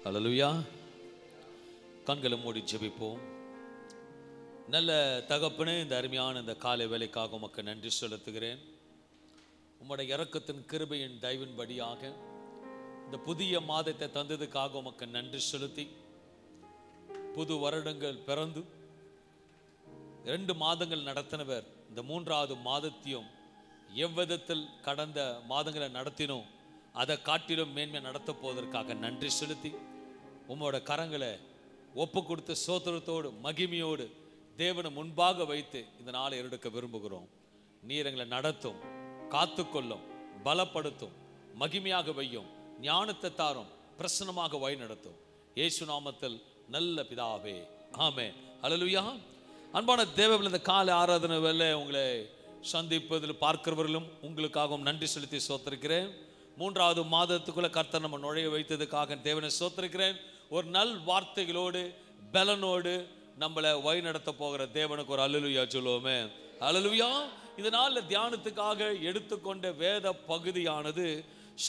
ஹல்லேலூயா. கண்களை மூடி ஜெபிப்போம். நல்ல தகப்பனே, இந்த அருமையான இந்த காலை வேலைக்காக உமக்கு நன்றி செலுத்துகிறேன். உம்முடைய இரக்கத்தின் கிருபையின் தயவின்படியாக இந்த புதிய மாதத்தை தந்ததுக்காக உமக்கு நன்றி செலுத்தி, புது வருடங்கள் பிறந்து 2 மாதங்கள் நடத்தினவர் இந்த 3வது மாதத்தையும் எவ்விதத்தில் கடந்த மாதங்களை நடத்தினோம் அதை காட்டிலும் மேன்மை நடத்த போவதற்காக நன்றி செலுத்தி, உம்மோட கரங்களை ஒப்பு கொடுத்து சோத்திரத்தோடு மகிமையோடு தேவனை முன்பாக வைத்து இந்த நாளை எடுக்க விரும்புகிறோம். நீர் எங்களை நடத்தும், காத்துக்கொள்ளும், பலப்படுத்தும், மகிமையாக வையும், ஞானத்தை தாரும், பிரசன்னமாக வழி நடத்தும். இயேசு நாமத்தில் நல்ல பிதாவே, ஆமென். ஹல்லேலூயா. அன்பான தேவர்கள், இந்த காலை ஆராதனை வேளை உங்களை சந்திப்பதில் பார்க்கிறவர்களும் உங்களுக்காகவும் நன்றி செலுத்தி சோத்திருக்கிறேன். 3வது மாதத்துக்குள்ள கர்த்தர் நம்ம நுழைய வைத்ததுக்காக தேவனை சோத்திருக்கிறேன். ஒரு நல் வார்த்தைகளோடு பலனோடு நம்மளை வழி நடத்த போகிற தேவனுக்கு ஒரு அல்லேலூயா சொல்லுவோமே. அல்லேலூயா. இதனால தியானத்துக்காக எடுத்துக்கொண்ட வேத பகுதியானது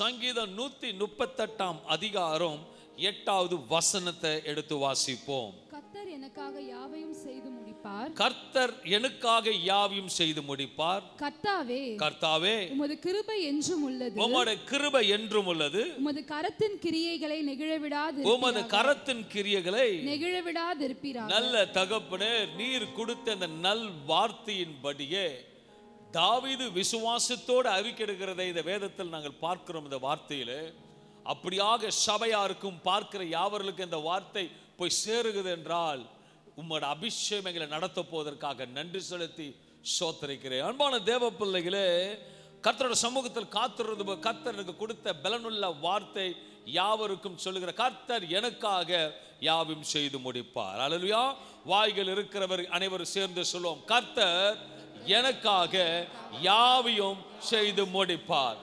சங்கீதம் 138 அதிகாரம் 8வது வசனத்தை எடுத்து வாசிப்போம். கர்த்தர் எனக்காக யாவையும் செய்து முடிப்பார். கர்த்தர் எனக்காக யாவையும் செய்து முடிப்பார். கர்த்தாவே, கர்த்தாவே, உமது கிருபை என்றும் உள்ளது. உமது கிருபை என்றும் உள்ளது. உமது கரத்தின் கிரியைகளை நெகிழவிடாது. உமது கரத்தின் கிரியைகளை நெகிழவிடாதிருப்பீராக. நல்ல தகப்பனே, நீர் கொடுத்த அந்த நல் வார்த்தையின்படியே தாவீது விசுவாசத்தோடு அறிக்கையிடுகிறதை இந்த வேதத்தில் நாங்கள் பார்க்கிறோம். இந்த வார்த்தையிலே அப்படியாக சபையாருக்கும் பார்க்கிற யாவர்களுக்கும் இந்த வார்த்தை போய் சேருகிறது என்றால் உம்மோட அபிஷேகம் எங்களை நடத்த போவதற்காக நன்றி செலுத்தி சோத்தரிக்கிறேன். அன்பான தேவ பிள்ளைகளே, கர்த்தரோட சமூகத்தில் காத்திருந்த கர்த்தர் எனக்கு கொடுத்த பலனுள்ள வார்த்தை யாவருக்கும் சொல்லுகிற, கர்த்தர் எனக்காக யாவையும் செய்து முடிப்பார். அல்லேலூயா. வாய்கள் இருக்கிறவர் அனைவரும் சேர்ந்து சொல்லுவோம், கர்த்தர் எனக்காக யாவையும் செய்து முடிப்பார்.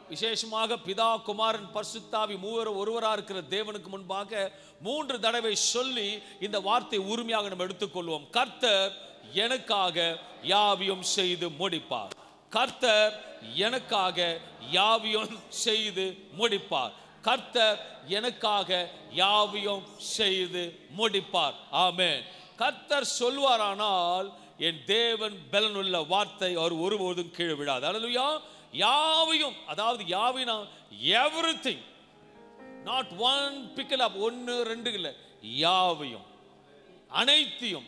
விசேஷமாக பிதா, குமாரன், பரிசுத்தாவி மூவரும் ஒருவராக இருக்கிற தேவனுக்கு முன்பாக 3 தடவை சொல்லி இந்த வார்த்தை உரிமையாக நம்ம எடுத்துக்கொள்வோம். கர்த்தர் எனக்காக யாவையும் செய்து முடிப்பார். கர்த்தர் எனக்காக யாவையும் செய்து முடிப்பார். கர்த்தர் எனக்காக யாவையும் செய்து முடிப்பார். ஆமென். கர்த்தர் சொல்வாரானால் என் தேவன் பலனுள்ள வார்த்தை அவர் ஒருபோதும் கீழே விடாது. அல்லேலூயா. யாவையும், அதாவது யாவினா எவ்ரிதிங், நாட் ஒன் பிக்கல் அப், 1 2 இல்லை, யாவையும் அனைத்தையும்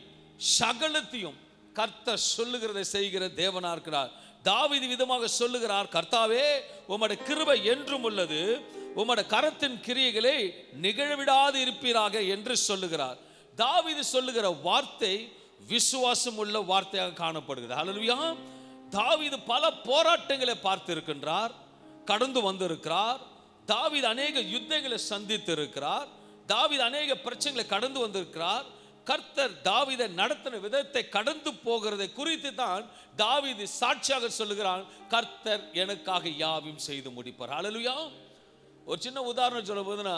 சகலத்தையும் கர்த்தர் சொல்லுகிறதை செய்கிற தேவனா இருக்கிறார். தாவீது விதமாக சொல்லுகிறார், கர்த்தாவே உம்முடைய கிருபை என்றும் உள்ளது, உம்முடைய கரத்தின் கிரியைகளை நிகழவிடாது இருப்பீராக என்று சொல்லுகிறார். தாவீது சொல்லுகிற வார்த்தை விசுவாசம் உள்ள வார்த்தையாக காணப்படுகிறது. அல்லேலூயா. தாவீது பல போராட்டங்களை பார்த்து இருக்கின்றார், கடந்து வந்திருக்கிறார். தாவீது அநேக யுத்தங்களை சந்தித்து இருக்கிறார். தாவீது அநேக பிரச்சனைகளை கடந்து வந்திருக்கிறார். கர்த்தர் தாவீதை நடத்தின விதத்தை கடந்து போகிறதை குறித்து தான் தாவீது சாட்சியாக சொல்லுகிறான், கர்த்தர் எனக்காக யாவையும் செய்து முடிப்பார். அல்லேலூயா. ஒரு சின்ன உதாரணம் சொல்ல போதுன்னா,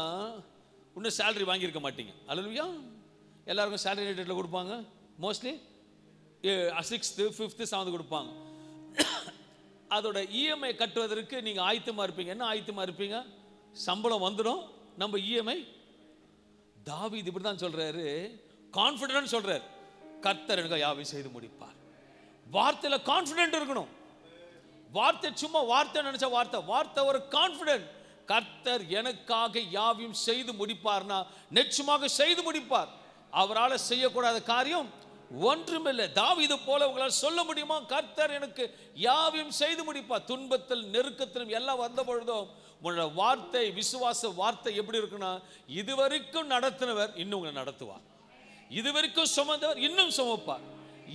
இன்னும் சேலரி வாங்கியிருக்க மாட்டீங்க. அல்லேலூயா. எல்லாருக்கும் சேலரி டேட்டில் கொடுப்பாங்க. மோஸ்ட்லி 6th 5th 7th கொடுப்பாங்க. அதோட இஎம்ஐ கட்டுவதற்கு நீங்கள் ஆயத்தமாக இருப்பீங்க. என்ன ஆயத்தமாக இருப்பீங்க? சம்பளம் வந்துடும், நம்ம இஎம்ஐ. தாவீது இப்படி தான் சொல்றாரு, கான்ஃபிடன்ட் சொல்றாரு, கர்த்தர் எனக்கு யாவையும் செய்து முடிப்பார். வார்த்தையில் கான்ஃபிடென்ட் இருக்கணும். வார்த்தை சும்மா வார்த்தை நினைச்ச வார்த்தை ஒரு கான்ஃபிடென்ட். கர்த்தர் எனக்காக யாவையும் செய்து முடிப்பார்னா நிச்சயமாக செய்து முடிப்பார். அவரால் செய்யக்கூடாத காரியம் ஒன்றுமில்லை. தாவீது போல உங்களால் சொல்ல முடியுமா, கர்த்தர் எனக்கு யாவையும் செய்து முடிப்பார்? துன்பத்தில் நெருக்கத்திலும் எல்லாம் வந்த பொழுதும் உங்களோட வார்த்தை, விசுவாச வார்த்தை எப்படி இருக்குன்னா, இதுவரைக்கும் நடத்தினவர் இன்னும் உங்களை நடத்துவார், இதுவரைக்கும் சுமந்தவர் இன்னும் சுமப்பார்,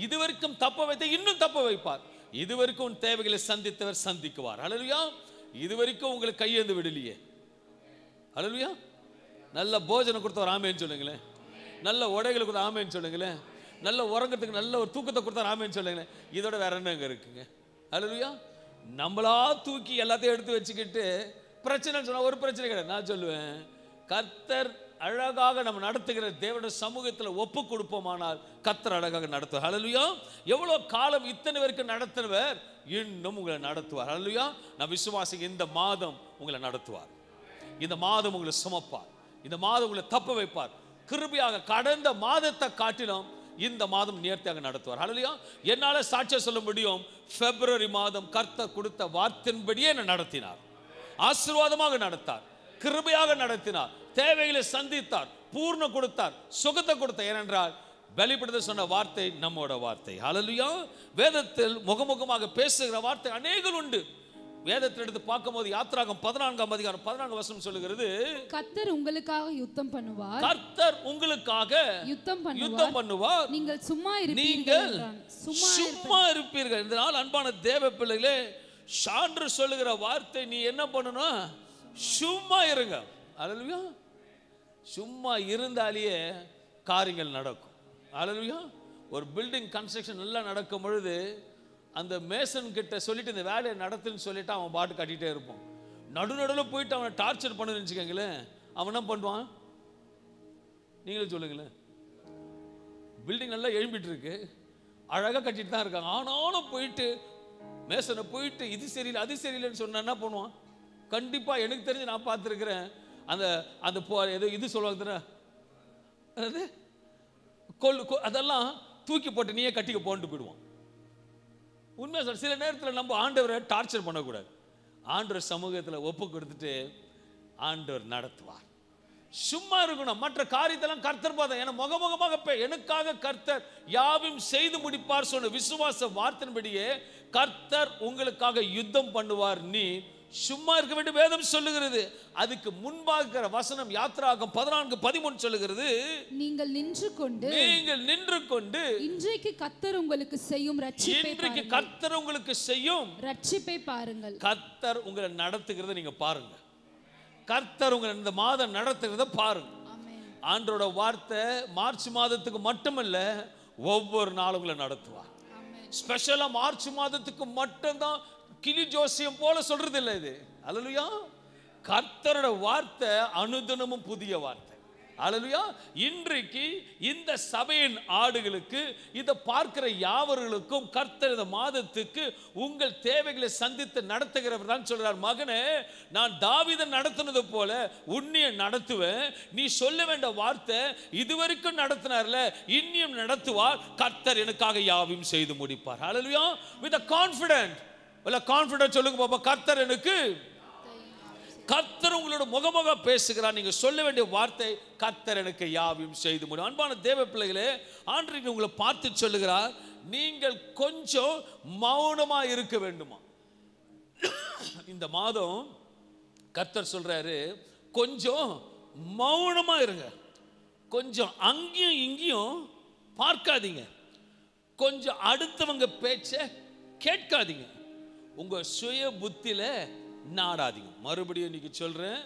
இதுவரைக்கும் தப்ப வைத்த இன்னும் தப்ப வைப்பார், இதுவரைக்கும் தேவைகளை சந்தித்தவர் சந்திக்குவார். அல்லேலூயா. இதுவரைக்கும் உங்களுக்கு கையேந்து விடலையே. அல்லேலூயா. நல்ல போஜனம் கொடுத்தவர் ஆமேன்னு சொல்லுங்களேன். நல்ல உடைகளை கொடுத்த ஆமேன்னு சொல்லுங்களேன். நல்ல உறங்கத்துக்கு நல்ல ஒரு தூக்கத்தை கொடுத்தா ஆமேன்னு சொல்லுங்களேன். இதோட வேற என்ன இருக்குங்க? அல்லேலூயா. நம்மளா தூக்கி எல்லாத்தையும் எடுத்து வச்சுக்கிட்டு பிரச்சனை சொன்னா ஒரு பிரச்சனை கிடையாது. நான் சொல்லுவேன், கர்த்தர் அழகாக நம்ம நடத்துகிற தேவனுடைய சமூகத்தில் ஒப்பு கொடுப்போமானால் கர்த்தர் அழகாக நடத்துவார். அல்லேலூயா. எவ்வளோ காலம் இத்தனை பேருக்கு நடத்தினவர் இன்னும் உங்களை நடத்துவார். அல்லேலூயா. நான் விசுவாசிக்க இந்த மாதம் உங்களை நடத்துவார், இந்த மாதம் உங்களை சுமப்பார், இந்த மாதம் உங்களை தப்ப வைப்பார். கிருபையாக கடந்த மாதத்தை காட்டிலும் இந்த மாதம் நேர்த்தியாக நடத்துவார். ஹல்லேலூயா. என்னால சாட்சியம் சொல்ல முடியும். பிப்ரவரி மாதம் கர்த்தர் கொடுத்த வார்த்தையின்படியே என்னை நடத்தினார். ஆசீர்வாதமாக நடத்தார், கிருபையாக நடத்தினார், தேவைகளை சந்தித்தார், பூர்ண கொடுத்தார், சுகத்தை கொடுத்தார். ஏனென்றால் வெளிப்படுத்த சொன்ன வார்த்தை நம்மோட வார்த்தை. ஹல்லேலூயா. வேதத்தில் முகமுகமாக பேசுகிற வார்த்தை அநேகம் உண்டு. வேதத்தில் எடுத்து பார்க்கும்போது யாத்திராகம் 14ஆம் அதிகாரம் 14 வசனம் சொல்லுகிறது, கர்த்தர் உங்களுக்காக யுத்தம் பண்ணுவார். கர்த்தர் உங்களுக்காக யுத்தம் பண்ணுவார். நீங்கள் சும்மா நீங்கள் சும்மா இருப்பீர்கள். இதனால் அன்பான தேவ பிள்ளைகளே, சான்று சொல்லுகிற வார்த்தை நீ என்ன பண்ணணும்? சும்மா இருங்க. ஹல்லேலூயா. சும்மா இருந்தாலேயே காரியங்கள் நடக்கும். ஹல்லேலூயா. ஒரு பில்டிங் கன்ஸ்ட்ரக்ஷன் நல்லா நடக்கும் பொழுது அந்த மேசன் கிட்ட சொல்லிட்டு இந்த வேலையை நடத்துன்னு சொல்லிட்டு அவன் பாட்டு கட்டிகிட்டே இருப்பான். நடுநடுவில் போயிட்டு அவனை டார்ச்சர் பண்ணுன்னு வச்சுக்கோங்களேன், அவன் என்ன பண்ணுவான்? நீங்களே சொல்லுங்களேன். பில்டிங் நல்லா எழும்பிட்டு இருக்கு, அழகாக கட்டிட்டு தான் இருக்காங்க. ஆனாலும் போயிட்டு மேசனை போயிட்டு இது சரியில்லை அது சரியில்லைன்னு சொன்ன என்ன பண்ணுவான்? கண்டிப்பாக எனக்கு தெரிஞ்சு நான் பார்த்துருக்கிறேன். அந்த அந்த ஏதோ இது சொல்லுவாங்க, அது அதெல்லாம் தூக்கி போட்டு நீயே கட்டிக்க போன்ட்டு போயிடுவான். உண்மையா சார், சில நேரத்தில் நம்ம ஆண்டவரை டார்ச்சர் பண்ணக்கூடாது. ஆண்டவர் சமூகத்தில் ஒப்பு கொடுத்துட்டு ஆண்டவர் நடத்துவார். சும்மா இருக்கணும். மற்ற காரியத்தெல்லாம் கர்த்தர் பார்த்தா என முகமுகமாக எனக்காக கர்த்தர் யாவும் செய்து முடிப்பார் சொன்ன விசுவாச வார்த்தையின்படியே கர்த்தர் உங்களுக்காக யுத்தம் பண்ணுவார். நீ சும்மா இருக்க வேண்டிய வேதம் சொல்லுகிறது. அதுக்கு முன்பாக வசனம் யாத்திராகம் 14:13 சொல்லுகிறது, நீங்கள் நின்று கொண்டு இன்றைக்கு கர்த்தர் உங்களுக்கு செய்யும் ரட்சிப்பை பாருங்கள். கர்த்தர் உங்களை நடத்துகிறத நீங்க பாருங்க. கர்த்தர் உங்களை இந்த மாதம் நடத்துகிறத பாருங்க. ஆண்டவரோட வார்த்தை மார்ச் மாதத்துக்கு மட்டுமல்ல, ஒவ்வொரு நாளும் உங்களை நடத்துவார். ஸ்பெஷலா மார்ச் மாதத்துக்கு மட்டும்தான் கிளி ஜோசியம் போல சொல்றது இல்லை இது. ஹல்லேலூயா. கர்த்தரோட வார்த்தை அனுதினமும் புதிய வார்த்தை. ஹல்லேலூயா. இன்றைக்கு இந்த சபையின் ஆடுகளுக்கு இதை பார்க்கிற யாவர்களுக்கும் கர்த்தர் இந்த மாதத்துக்கு உங்கள் தேவைகளை சந்தித்து நடத்துகிறவர் தான் சொல்றார். மகனே, நான் தாவீதை நடத்தினது போல உன்னைய நடத்துவேன். நீ சொல்ல வேண்டிய வார்த்தை இதுவரைக்கும் நடத்தினார்ல, இன்னும் நடத்துவார். கர்த்தர் எனக்காக யாவையும் செய்து முடிப்பார். ஹல்லேலூயா. with a confident கான்ஃபிடன்ஸ் சொல்லுங்க பாப்பா. கர்த்தர் எனக்கு, கர்த்தர் உங்களோட முகமுக பேசுகிறார். நீங்க சொல்ல வேண்டிய வார்த்தை கர்த்தர் எனக்கு யாவையும் செய்து முடியும். அன்பான தேவ பிள்ளைகளே, ஆண்டவர் உங்களை பார்த்து சொல்லுகிறார், நீங்கள் கொஞ்சம் மௌனமா இருக்க வேண்டுமா? இந்த மாதம் கர்த்தர் சொல்றாரு, கொஞ்சம் மௌனமா இருங்க. கொஞ்சம் அங்கேயும் இங்கேயும் பார்க்காதீங்க. கொஞ்சம் அடுத்தவங்க பேச்ச கேட்காதீங்க. உங்க சுய புத்தியில நாடாதீங்க. மறுபடியும் இன்னைக்கு சொல்றேன்,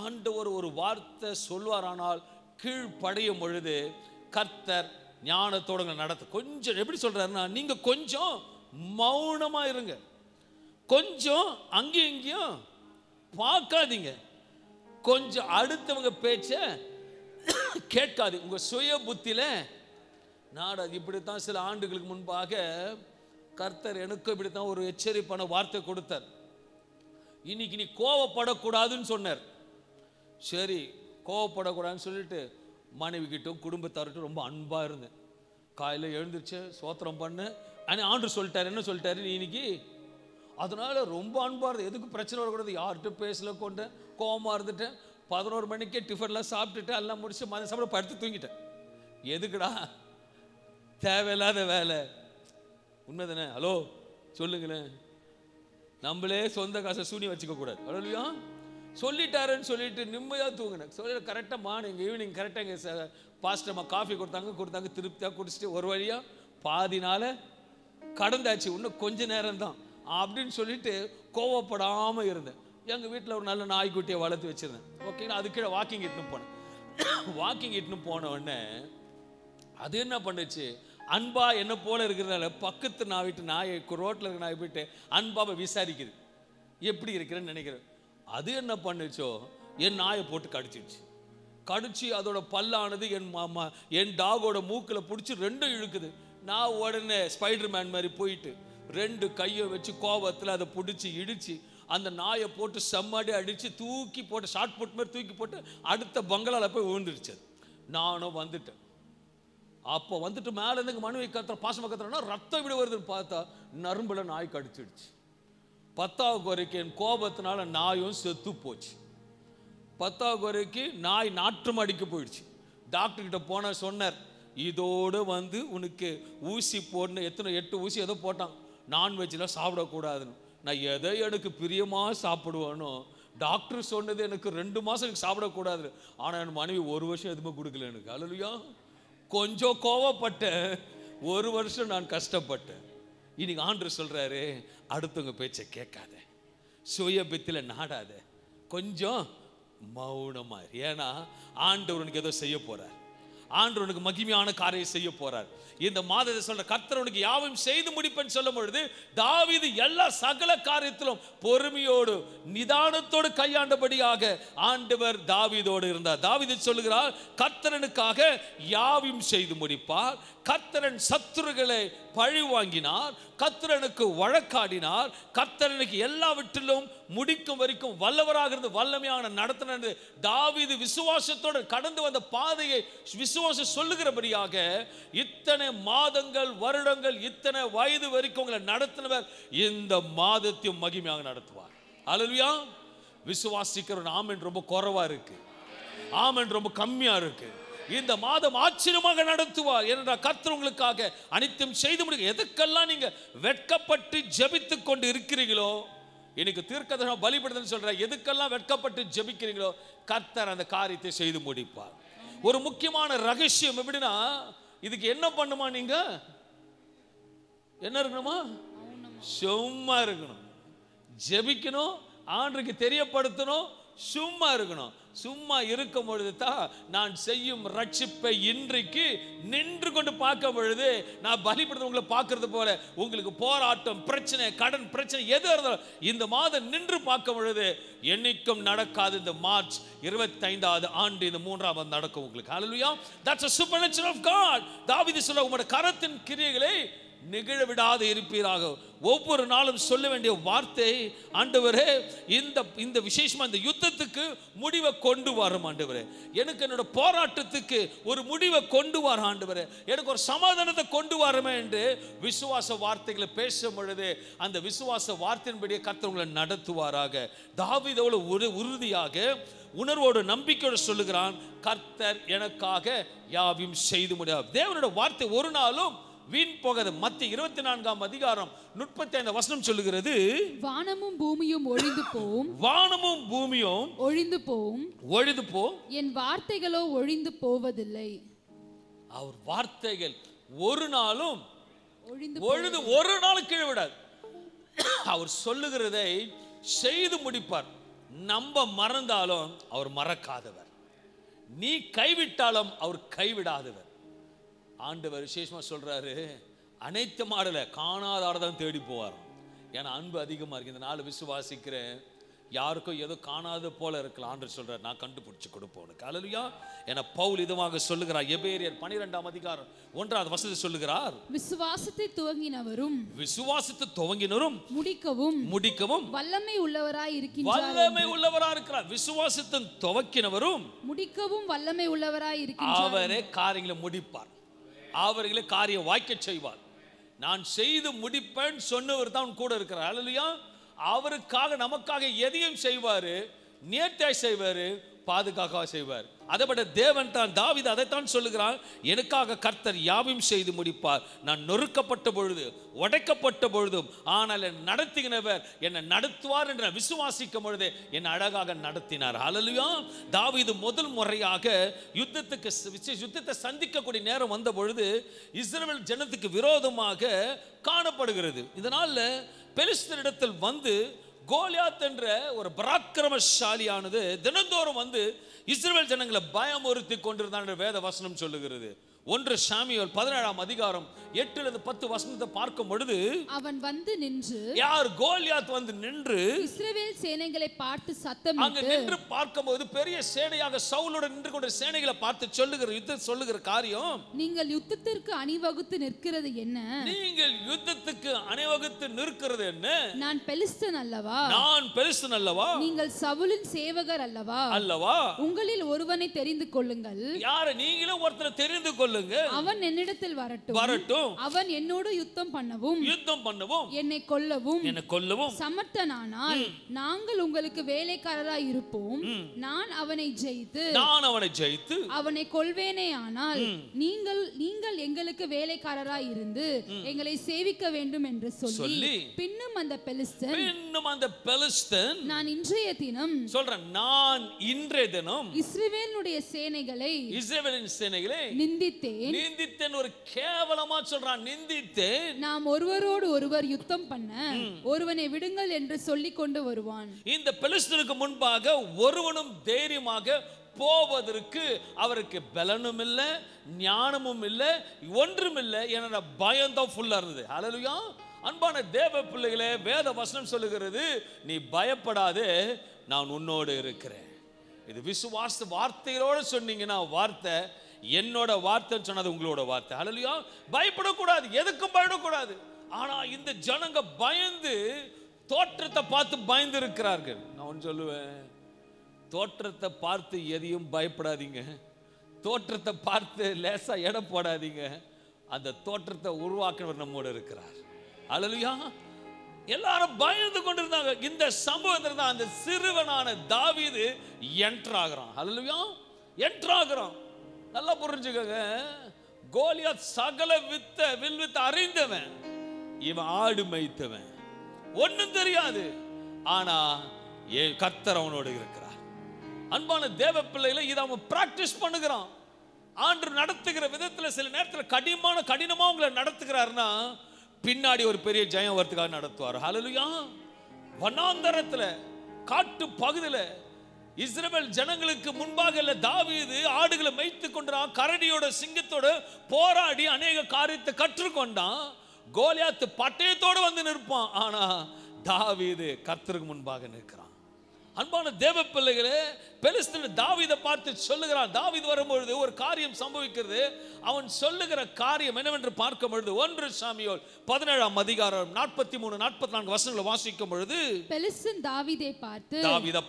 ஆண்டவர் ஒரு வார்த்தை சொல்வாரானால் கீழ்ப்படையும் பொழுது கர்த்தர் ஞானத்தோட நடத்த. கொஞ்சம் எப்படி சொல்றாருன்னா, நீங்க கொஞ்சம் மௌனமா இருங்க. கொஞ்சம் அங்கேயும் இங்கேயும் பார்க்காதீங்க. கொஞ்சம் அடுத்தவங்க பேச்ச கேட்காது. உங்க சுய புத்தியில நாடாது. இப்படித்தான் சில ஆண்டுகளுக்கு முன்பாக கர்த்தர் எனக்கு இப்படித்தான் ஒரு எச்சரிப்பான வார்த்தை கொடுத்தார். இன்னைக்கு நீ கோவப்படக்கூடாதுன்னு சொன்னார். சரி, கோவப்படக்கூடாதுன்னு சொல்லிட்டு மனைவி கிட்டும் குடும்பத்தார்கிட்டும் ரொம்ப அன்பா இருந்தேன். காலையில் எழுந்திருச்சு சோத்திரம் பண்ணு. ஆனால் ஆண்டவர் சொல்லிட்டாரு, என்ன சொல்லிட்டாரு, நீ இன்னைக்கு அதனால ரொம்ப அன்பா இருந்தது. எதுக்கு பிரச்சனை வரக்கூடாது, யார்கிட்ட பேசல கொண்டேன், கோவமா இருந்துட்டேன். 11 மணிக்கே டிஃபன்லாம் சாப்பிட்டுட்டு எல்லாம் முடிச்சு மதியம் சாப்பிட படுத்து தூங்கிட்டேன். எதுக்குடா, தேவையில்லாத வேலை. உண்மை தானே? ஹலோ சொல்லுங்களேன். நம்மளே சொந்த காசை சூனி வச்சுக்க கூடாது. ஹலோயா. சொல்லிட்டாருன்னு சொல்லிட்டு நிம்மதியாக தூங்கினேன். சொல்லி கரெக்டாக மார்னிங் ஈவினிங் கரெக்டாக எங்கள் பாஸ்டர்மா காஃபி கொடுத்தாங்க. திருப்தியாக குடிச்சிட்டு ஒரு வழியாக பாதி நாளை கடந்தாச்சு, இன்னும் கொஞ்ச நேரம் தான் அப்படின்னு சொல்லிட்டு கோவப்படாமல் இருந்தேன். எங்கள் வீட்டில் ஒரு நல்ல நாய்க்குட்டியை வளர்த்து வச்சுருந்தேன். ஓகேங்களா. அது கீழே வாக்கிங் இட்டுன்னு போனேன். வாக்கிங் இட்டுன்னு போன உடனே அது என்ன பண்ணுச்சு, அன்பா என்ன போல இருக்கிறதால பக்கத்து நான் வீட்டு நாயை, ரோட்டில் இருக்கிற நாயை போயிட்டு அன்பாவை விசாரிக்குது, எப்படி இருக்கிறேன்னு நினைக்கிறேன். அது என்ன பண்ணுச்சோ, என் நாயை போட்டு கடிச்சிடுச்சு. கடிச்சு அதோட பல்லானது என் டாகோட மூக்கில் பிடிச்சி ரெண்டும் இழுக்குது. நான் உடனே ஸ்பைடர் மேன் மாதிரி போயிட்டு 2 கையை வச்சு கோபத்தில் அதை பிடிச்சி இடிச்சு அந்த நாயை போட்டு செம்மடி அடித்து தூக்கி போட்டு ஷார்ட் புட் மாதிரி தூக்கி போட்டு அடுத்த பங்களாவில் போய் விழுந்துருச்சு. நானும் வந்துட்டேன். அப்போ வந்துட்டு மேலே இருந்து எங்கள் மனைவி கத்துற பாசமாக கத்துறேன்னா ரத்தம் விட வருதுன்னு பார்த்தா நரம்புல நாய் கடிச்சிடுச்சு. 10வது வரைக்கும் என் கோபத்தினால நாயும் செத்து போச்சு. 10வது வரைக்கும் நாய் நாற்றம் அடிக்க போயிடுச்சு. டாக்டர்கிட்ட போன சொன்னார், இதோடு வந்து உனக்கு ஊசி போடணும். 8 ஊசி ஏதோ போட்டான். நான்வெஜ்லாம் சாப்பிடக்கூடாதுன்னு. நான் எதை எனக்கு பிரியமாக சாப்பிடுவேனோ டாக்டர் சொன்னது எனக்கு 2 மாதம் எனக்கு சாப்பிடக்கூடாது. ஆனால் என் மனைவி 1 வருஷம் எதுவுமே கொடுக்கல எனக்கு. அல்லேலூயா. கொஞ்சம் கோவப்பட்டேன், 1 வருஷம் நான் கஷ்டப்பட்டேன். இன்னைக்கு ஆண்டவர் சொல்றாரு, அடுத்தவங்க பேச்சை கேட்காத, சுயபத்தில் நாடாத, கொஞ்சம் மௌனமா. ஏன்னா ஆண்டவர் உனக்கு ஏதோ செய்ய போறார். ஆண்டவர் உனக்கு மகிமையான காரியம் செய்ய போறார். இந்த மாதத்தை சொல்ற கர்த்தர் உனக்கு யாவும் செய்து முடிப்பேன்னு சொல்லும் பொழுது தாவீது எல்லா சகல காரியத்திலும் பொறுமையோடு நிதானத்தோடு கையாண்டபடியாக ஆண்டவர் தாவீதோடு இருந்தார். தாவீது சொல்லுகிறார், கர்த்தரனுக்காக யாவும் செய்து முடிப்பார். கர்த்தரன் சத்துருக்களை பழி வாங்கினார், கர்த்தரனுக்கு வழக்காடினார், கர்த்தரனுக்கு எல்லாவற்றிலும் முடிக்கும் வரைக்கும் வல்லவராக இருந்து வல்லமையான நடத்தினது. தாவீது விசுவாசத்தோடு கடந்து வந்த பாதையை விசுவாசம் சொல்லுகிறபடியாக இத்தனை மாதங்கள் வருடங்கள் இத்தனை வயது வரைக்கும் உங்களை நடத்தினவர் இந்த மாதத்தையும் மகிமையாக நடத்துவார். அல்லேலூயா. விசுவாசிக்கிற ஆமென் ரொம்ப குறைவா இருக்கு, ஆமென் ரொம்ப கம்மியா இருக்கு. இந்த மாதம் ஆச்சரியமாக நடத்துவார். ஏனென்றால் கர்த்தர் உங்களுக்காக அனைத்தும் செய்து முடிக்க. எதுக்கெல்லாம் நீங்க வெட்கப்பட்டு ஜெபித்துக் கொண்டு இருக்கிறீங்களோ, இன்னைக்கு தீர்க்கதரிசன பலிபீடத்தில் சொல்ற, எதுக்கெல்லாம் வெட்கப்பட்டு ஜெபிக்கிறீங்களோ கர்த்தர் அந்த காரியத்தை செய்து முடிப்பார். ஒரு முக்கியமான ரகசியம் எப்படின்னா, இதுக்கு என்ன பண்ணுமா, நீங்க என்ன இருக்கணுமா, சும்மா இருக்கணும், ஜெபிக்கணும், ஆண்டவருக்கு தெரியப்படுத்தணும், சும்மா இருக்கணும். சும்மா இருக்கும் பொழுது தான் நான் செய்யும் ரட்சிப்பை இன்றைக்கு நின்று கொண்டு பார்க்கும் பொழுது, நான் பலிபீடத்தை உங்களை பார்க்கறது போல உங்களுக்கு போராட்டம், பிரச்சனை, கடன் பிரச்சனை எது இருந்தாலும் இந்த மாதம் நின்று பார்க்கும் பொழுது என்னைக்கும் நடக்காது. இந்த மார்ச் 25வது ஆண்டு இந்த 3ஆவது நடக்கும் உங்களுக்கு. ஹல்லேலூயா. That's a supernatural of God. தாவீது சொல்ற, உங்களுடைய கரத்தின் கிரியைகளை நிகழ விடாது இருப்பீராக. ஒவ்வொரு நாளும் சொல்ல வேண்டிய வார்த்தை, ஆண்டவரே இந்த விசேஷமா இந்த யுத்தத்துக்கு முடிவை கொண்டு வரும் ஆண்டவரே, எனக்கு என்னோட போராட்டத்துக்கு ஒரு முடிவை கொண்டு வர ஆண்டவரே, எனக்கு ஒரு சமாதானத்தை கொண்டு வரமே என்று விசுவாச வார்த்தைகளை பேசும் பொழுது அந்த விசுவாச வார்த்தையின்படியே கர்த்தர் உங்களை நடத்துவாராக. தாவீதோடு ஒரு உறுதியாக உணர்வோடு நம்பிக்கையோடு சொல்லுகிறான், கர்த்தர் எனக்காக யாவையும் செய்து முடியாது. தேவனோட வார்த்தை ஒரு நாளும் வீண் போகாது. மத்திய 24ஆம் அதிகாரம் 35 வசனம் சொல்லுகிறது, வானமும் பூமியும் ஒழிந்து போம், வானமும் பூமியும் ஒழிந்து போம், ஒழிந்து போம், என் வார்த்தைகளோ ஒழிந்து போவதில்லை. அவர் வார்த்தைகள் ஒரு நாளும் ஒழிந்து ஒரு நாள் கீழே விடாது. அவர் சொல்லுகிறதை செய்து முடிப்பார். நம்ம மறந்தாலும் அவர் மறக்காதவர், நீ கைவிட்டாலும் அவர் கைவிடாதவர். ஆண்டவர் விசேஷமா சொல்றாரு, அனைத்து மாடல காணாத ஆடதான் தேடி போவார். ஏன்னா அன்பு அதிகமா இருக்கு. இந்த நாள் விசுவாசிக்கிறேன், யாருக்கும் ஏதோ காணாத போல இருக்கலாம். ஆண்டவர் சொல்றாரு, நான் கண்டுபிடிச்சு கொடுப்பேன் உனக்கு. அல்லேலூயா. ஏன்னா பவுல் இதுவாக சொல்லுகிறார். எபேரியர் 12ஆம் அதிகாரம் 1வது வசனத்தை சொல்லுகிறார், விசுவாசத்தை துவங்கினவரும் விசுவாசத்தை துவங்கினரும் முடிக்கவும் வல்லமை உள்ளவராய் இருக்கின்றார். வல்லமை உள்ளவராய் இருக்கிறார். விசுவாசத்தை துவக்கினவரும் முடிக்கவும் வல்லமை உள்ளவராய் இருக்கின்றார். அவரே காரியங்களை முடிப்பார், அவர்களை காரியம் வாய்க்க செய்வார். நான் செய்து முடிப்பேன் சொன்னவர் தான் கூட இருக்கிறார். அல்லேலூயா. அவருக்காக நமக்காக எதையும் செய்வாரு, நேர்த்தியாய் செய்வாரு, பாதுகாக்க செய்வார். அதைப்பட்ட தேவன் தான். தாவீது அதைத்தான் சொல்லுகிறான், எனக்காக கர்த்தர் யாவையும் செய்து முடிப்பார். நான் நொறுக்கப்பட்ட பொழுது, உடைக்கப்பட்ட பொழுதும், ஆனால் என்னை நடத்துகிறவர் என்னை நடத்துவார் என்று விசுவாசிக்கும் பொழுது என்னை அழகாக நடத்தினார். ஹல்லேலூயா. தாவீது முதல் முறையாக யுத்தத்தை சந்திக்கக்கூடிய நேரம் வந்த பொழுது இஸ்ரவேல் ஜனத்துக்கு விரோதமாக காணப்படுகிறது. இதனால பெலிஸ்தரிடத்தில் வந்து கோலியாத் என்ற ஒரு பராக்கிரமசாலியானது தினந்தோறும் வந்து இஸ்ரவேல் ஜனங்களை பயமுறுத்தி கொண்டிருந்தான் என்று வேத வசனம் சொல்லுகிறது. 1 சாமுவேல் 17ஆம் அதிகாரம் 8-10 வசனத்தை பார்க்கும் பொழுது, அவன் வந்து நின்று, யார்? கோலியாத் வந்து நின்று இஸ்ரவேல் சேனைகளை பார்த்து அங்க சத்தமிட்டு, நின்று பார்க்கும்போது பெரிய சேனையாக சவுலோட நின்று கொண்ட சேனைகளை பார்த்து சொல்லுகிற காரியம், நீங்கள் யுத்தத்திற்கு அணிவகுத்து நிற்கிறது என்ன? நீங்கள் யுத்தத்துக்கு அணிவகுத்து நிற்கிறது என்ன? நான் பெலிஸ்தன் அல்லவா? நான் பெலிஸ்தன் அல்லவா? நீங்கள் சவுலின் சேவகர் அல்லவா? அல்லவா? உங்களில் ஒருவனை தெரிந்து கொள்ளுங்கள், யாரை? நீங்களும் ஒருத்தரை தெரிந்து கொள்ளுங்க, அவன் என்னிடத்தில் வரட்டும், அவன் என்னோடு யுத்தம் பண்ணவும் என்னை கொல்லவும் சமர்த்தனானால் நீங்கள் உங்களுக்கு வேலைக்காரராய் இருப்போம். நான் அவனை ஜெயித்து அவனை கொல்வேனே. ஆனால் நீங்கள் எங்களுக்கு வேலைக்காரராய் இருந்து எங்களை சேவிக்க வேண்டும் என்று சொல்லி, பின்னும் அந்த பெலிஸ்தன் நான் இன்றைய தினம் இஸ்ரவேலுடைய சேனைகளை நிந்தித்தேன். ஒரு கேவலமா சொல்றான், நிந்தித்தேன். நாம் ஒருவரோடு ஒருவர் யுத்தம் பண்ண ஒருவனை விடுங்கள் என்று சொல்லிக் கொண்டு வருவான். இந்த பெலிஸ்தனுக்கு முன்பாக ஒருவனும் தைரியமாக போவதற்கு அவருக்கு பலனும் இல்லை, ஞானமும் இல்லை, ஒன்றும் இல்லை. என்னோட பயம் தான் ஃபுல்லா இருந்தது. ஹல்லேலூயா. அன்பான தேவ பிள்ளைகளே, வேத வசனம் சொல்லுகிறது, நீ பயப்படாதே, நான் உன்னோடு இருக்கிறேன். இது விசுவாச வார்த்தையோடு சொன்னீங்கன்னா, வார்த்தை என்னோட வார்த்தை சொன்னது உங்களோட வார்த்தை. ஹல்லேலூயா. பயப்படக்கூடாது, எதுக்கும் பயப்படக்கூடாது. ஆனா இந்த ஜனங்க பயந்து தோற்றத்தை பார்த்து பயந்து இருக்கிறார்கள். நான் சொல்லுவேன், தோற்றத்தை பார்த்து எதையும் பயப்படாதீங்க. தோற்றத்தை பார்த்து லேசா எடை போடாதீங்க. அந்த தோற்றத்தை உருவாக்குறவர் நம்மோடு இருக்கிறார். ஹல்லேலூயா. எல்லாரும் பயந்து கொண்டிருந்தாங்க. இந்த சம்பவத்தில் தான் அந்த சிறுவனான தாவீது என்டர் ஆகிறான். ஹல்லேலூயா. என்டர் ஆகிறான். நல்லா புரிஞ்சுக்கங்க, கோலியாத் சகல வில் வித்த அறிந்தவன், இவன் ஆடு மேய்த்தவன், ஒன்னும் தெரியாது. ஆனா கர்த்தர் அவனோடு இருக்கிறார். அன்பான தேவ பிள்ளைகளை இதை அவன் பிராக்டிஸ் பண்ணுகிறான். ஆண்டு நடத்துகிற விதத்துல சில நேரத்தில் கடினமா உங்களை நடத்துகிறாருன்னா, பின்னாடி ஒரு பெரிய ஜெயம் வரத்துக்காக நடத்துவார். ஹல்லேலூயா. வனாந்தரத்துல, காட்டு பகுதியில இஸ்ரவேல் ஜனங்களுக்கு முன்பாக தாவீது ஆடுகளை மேய்த்து கொண்டான். கரடியோட சிங்கத்தோட போராடி அநேக காரியத்தை கற்றுக்கொண்டான். கோலியாத் பட்டயத்தோடு வந்து நிற்பான். ஆனா தாவீது கர்த்தருக்கு முன்பாக நிற்கிறான். அன்பான தேவ பிள்ளைகளே, பெலிஸ்தன் தாவீதை பார்த்து சொல்லுகிறான். தாவீது வரும்பொழுது ஒரு காரியம் சம்பவிக்கிறது. அவன் சொல்லுகிற காரியம் என்னவென்று பார்க்கும் பொழுது 1 சாமுவேல் 17ஆம் அதிகாரம் 43-44 வசனங்களை வாசிக்கும் பொழுது, பெலிஸ்தன் தாவீதை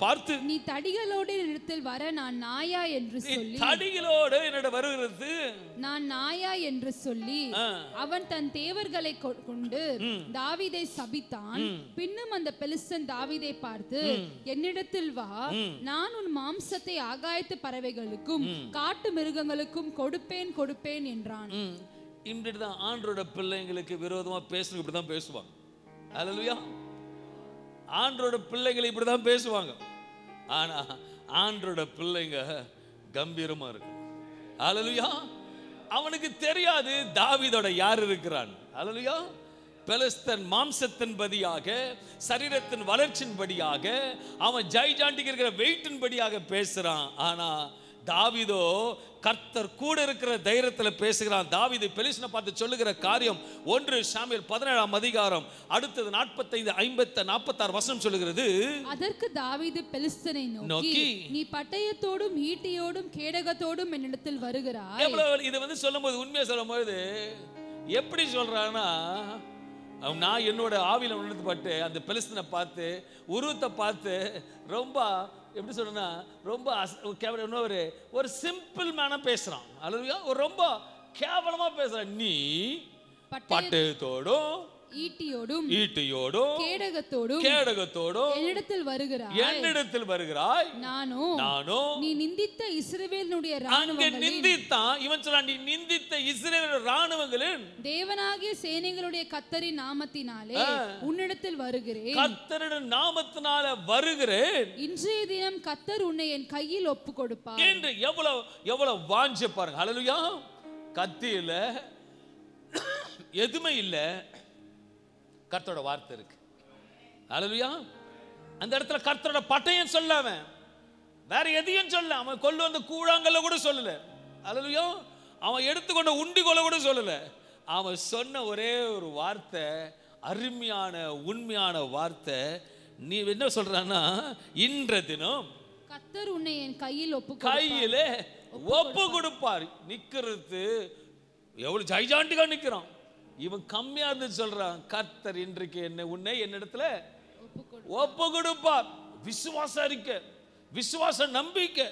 பார்த்து நீ தடிகளோடு என்னிடத்தில் வர நான் நாயா என்று சொல்லி, தடிகளோடு என்னிட வருகிறது நான் நாயா என்று சொல்லி அவன் தன் தேவர்களை கொண்டு தாவீதை சபித்தான். பின்னும் அந்த பெலிஸ்தன் தாவீதை பார்த்து, என்னிடத்தில் வா, நான் உன் மாம்சத்தை ஆகாயத்து பறவைகளுக்கும் காட்டு மிருகங்களுக்கும் கொடுப்பேன் என்றான். இப்படிதான் ஆண்டோட பிள்ளைங்களுக்கு விரோதமா பேசணும். இப்படிதான் பேசுவாங்க. ஹல்லேலூயா. ஆண்டோட பிள்ளைகளை இப்படிதான் பேசுவாங்க. ஆனா ஆண்டோட பிள்ளைங்க கம்பீரமா இருக்கும். ஹல்லேலூயா. அவனுக்கு தெரியாது தாவீதோட யார் இருக்கிறான். ஹல்லேலூயா. பெலிஸ்தன் மாம்சத்தின் படியாக, சரீரத்தின் வளர்ச்சியின் படியாக, அவன் ஜெய்ஜாண்டிக்கு இருக்கிற வெயிட்டின் படியாக பேசுறான். ஆனா தாவீதோ கர்த்தர் கூட இருக்கிற தைரியத்தில் பேசுகிறான். தாவீது பெலிஸ்தனை பார்த்து சொல்லுகிற காரியம் 1 சாமுவேல் 17ஆம் அதிகாரம் அடுத்தது 45, 50, 46 வசனம் சொல்லுகிறது. அதற்கு தாவீது பெலிஸ்தனை நோக்கி, நீ பட்டயத்தோடும் ஈட்டியோடும் கேடகத்தோடும் என்னிடத்தில் வருகிறாய். இது சொல்லும்போது, உண்மையை சொல்லும்போது எப்படி சொல்றான்னா, நான் என்னோட ஆவியில உணர்த்தப்பட்டு அந்த பெலிஸ்தனை பார்த்து, உருவத்தை பார்த்து, ரொம்ப எப்படி சொல்றேன்னா, ரொம்ப ஒரு சிம்பிள் மேனா பேசுறான். அல்லது ரொம்ப கேவலமா பேசுறான். நீ பட்டயத்தோடும் ஈட்டியோடும் கேடகத்தோடும் என்னிடத்தில் வருகிறாய். நானோ நீ நிந்தித்த இஸ்ரவேலுடைய ராணுவங்களின் தேவனாகிய சேனைகளுடைய கர்த்தரின் நாமத்தினாலே உன்னிடத்தில் வருகிறேன். கர்த்தரின் நாமத்தினால வருகிறேன். இன்றைய தினம் கர்த்தர் உன்னை என் கையில் ஒப்பு கொடுப்பார் என்று எவ்வளவு வாஞ்சை பாருங்க. ஹல்லேலூயா. கத்தி இல்ல, எதுவுமே இல்ல, கர்த்தரோட வார்த்தை இருக்கு. ஹல்லேலூயா. அந்த இடத்துல கர்த்தரோட பட்டயம் சொல்லாம வேற எதையும் சொல்ல, அவன் கொண்டு வந்த கூழாங்கல்ல கூட சொல்லல. ஹல்லேலூயா. அவன் எடுத்துக்கொண்ட உண்டி கொலை கூட சொல்லல. அவன் சொன்ன ஒரே ஒரு வார்த்தை, அருமையான உண்மையான வார்த்தை. நீ என்ன சொல்றான்னா, இன்ற தினம் கர்த்தர் உன்னை என் கையில் ஒப்பு கொடுப்பார். நிக்கிறது எவ்வளவு ஜெய்ஜாண்டிகா நிக்கிறான். இவன் கம்மியா இருந்து சொல்றான், கர்த்தர் இன்றைக்கு உன்னை என்னிடத்துல ஒப்பு கொடுப்பார். விசுவாச அறிக்கை, விசுவாச நம்பிக்கை.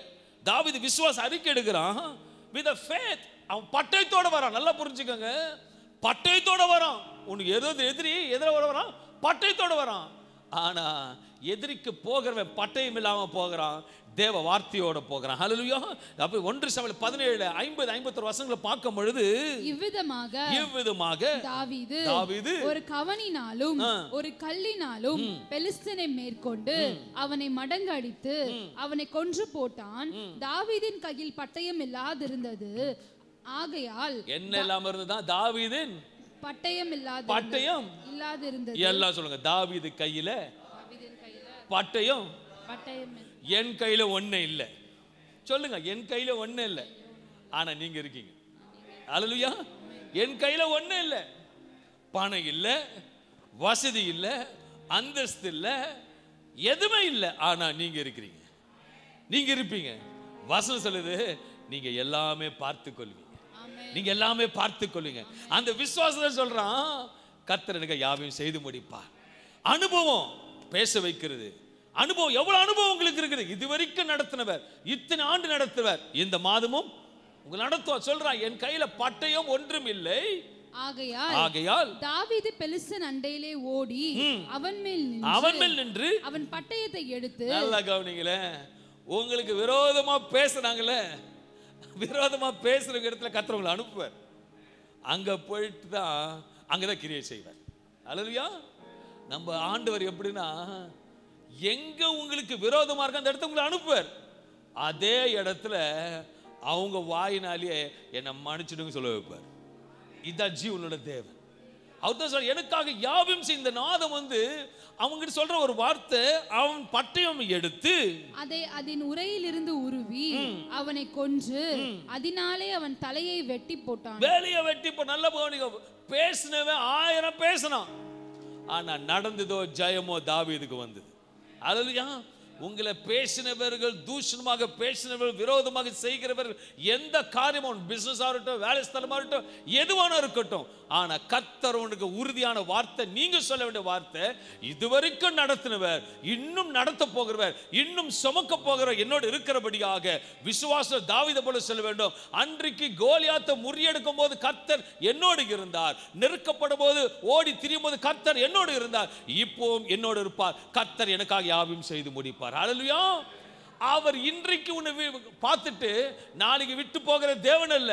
தாவீது விசுவாச அறிக்கை எடுக்கிறான். with a faith. அவன் பட்டயத்தோட வரான். நல்லா புரிஞ்சுக்கோங்க, பட்டயத்தோட வரான். உனக்கு எதிரி வரான், பட்டயத்தோட வரான். ஆனா எதிரிக்கு போகிறவன் பட்டயம் இல்லாம போகிறான், தேவ வார்த்தையோட போகிறான். ஹல்லேலூயா. அப்ப 1 சாமுவேல் 17 50-51 வசனங்களை பார்க்கும் பொழுது இவ்விதமாக தாவீது ஒரு கவணினாலும் ஒரு கல்லினாலும் பெலிஸ்தனை மேற்கொண்டு அவனை மடங்கடித்து அவனை கொன்று போட்டான். தாவீதின் கையில் பட்டயம் இல்லாதிருந்தது. ஆகையால் என்ன இல்லாம இருந்ததா? தாவீதின் பட்டயம் இல்லாதிருந்தது. எல்லாம் சொல்லுங்க, தாவீது கையில பட்டயம், என் கையில ஒண்ணு இல்லை. சொல்லுங்க, என் கையில ஒண்ணு இல்லை, ஆனா நீங்க இருக்கீங்க. அல்லேலூயா. என் கையில ஒண்ணு இல்லை, பணம் இல்லை, வசதி இல்லை, அந்தஸ்து இல்லை, எதுவுமே இல்லை, ஆனா நீங்க இருக்கிறீங்க. நீங்க இருப்பீங்க. வசனம் சொல்லுது, நீங்க எல்லாமே பார்த்து கொள்வீங்க. நீங்க எல்லாமே பார்த்து கொள்வீங்க. அந்த விசுவாசத்தை சொல்றான், கர்த்தர் எனக்கு யாவையும் செய்து முடிப்பார். அனுபவம் பேச வைக்கிறது. அனுபவம், எவ்வளவு அனுபவம் உங்களுக்கு இருக்குது. இதுவரைக்கும் நடத்தினவர், இத்தனை ஆண்டு நடத்துவர், இந்த மாதமும் உங்க நடத்துவார். சொல்றான், என் கையில பட்டயம் ஒன்றும் இல்லை. ஆகையால் தாவீது பெலிஸ்தன் அண்டையிலே ஓடி அவன் மேல் நின்று அவன் பட்டயத்தை எடுத்து. நல்லா கவனிங்களே, உங்களுக்கு விரோதமா பேசுறாங்களே, விரோதமா பேசுற இடத்துல கர்த்தர் உங்களை அனுப்புவார். அங்க போயிட்டு தான் அங்கதான் கிரியை செய்வார். அல்லேலூயா. நம்ம ஆண்டவர் எப்படின்னா, எங்க உங்களுக்கு விரோதமா இருக்க அந்த இடத்துல உங்களை அனுப்புவார். அதே இடத்துல அவங்க வாயினாலேயே என்னை மன்னிச்சிடுங்க சொல்ல வைப்பார். இதான் ஜீவனோட தேவன். அவர் சொல்ற, எனக்காக யாவும் செய்த நாதம் அவங்க சொல்ற ஒரு வார்த்தை, அவன் பட்டயம் எடுத்து அதன் உரையில் இருந்து உருவி அவனை கொன்று அதனாலே அவன் தலையை வெட்டி போட்டான். வேலையை வெட்டி போட்டான். நல்ல கவனிங்க, பேசினவன் 1000 பேசினான், ஆனா நடந்ததோ ஜெயமோ தாவீதுக்கு வந்தது. அல்லேலூயா. உங்களை பேசினவர்கள், தூஷணமாக பேசினவர்கள், விரோதமாக செய்கிறவர்கள், எந்த காரியமும், பிசினஸ் ஆகட்டும், வேலை ஸ்தலமாக இருக்கட்டும், எதுவான இருக்கட்டும், ஆனா கர்த்தர் உனக்கு உறுதியான வார்த்தை, நீங்க சொல்ல வேண்டிய வார்த்தை, இதுவரைக்கும் நடத்தினவர், இன்னும் நடத்த போகிறவர், இன்னும் சுமக்க போகிறவர் என்னோடு இருக்கிறபடியாக விசுவாச தாவீதை போல சொல்ல வேண்டும். அன்றைக்கு கோலியாத்தை முறியெடுக்கும் போது கர்த்தர் என்னோடு இருந்தார். நெருக்கப்படும் போது, ஓடி திரியும் போது கர்த்தர் என்னோடு இருந்தார். இப்போவும் என்னோடு இருப்பார். கர்த்தர் எனக்காக யாவையும் செய்து முடிப்பார். ஹல்லேலூயா. அவர் இன்றைக்கு உன்னை பார்த்துட்டு நாளைக்கு விட்டு போகிற தேவன் அல்ல.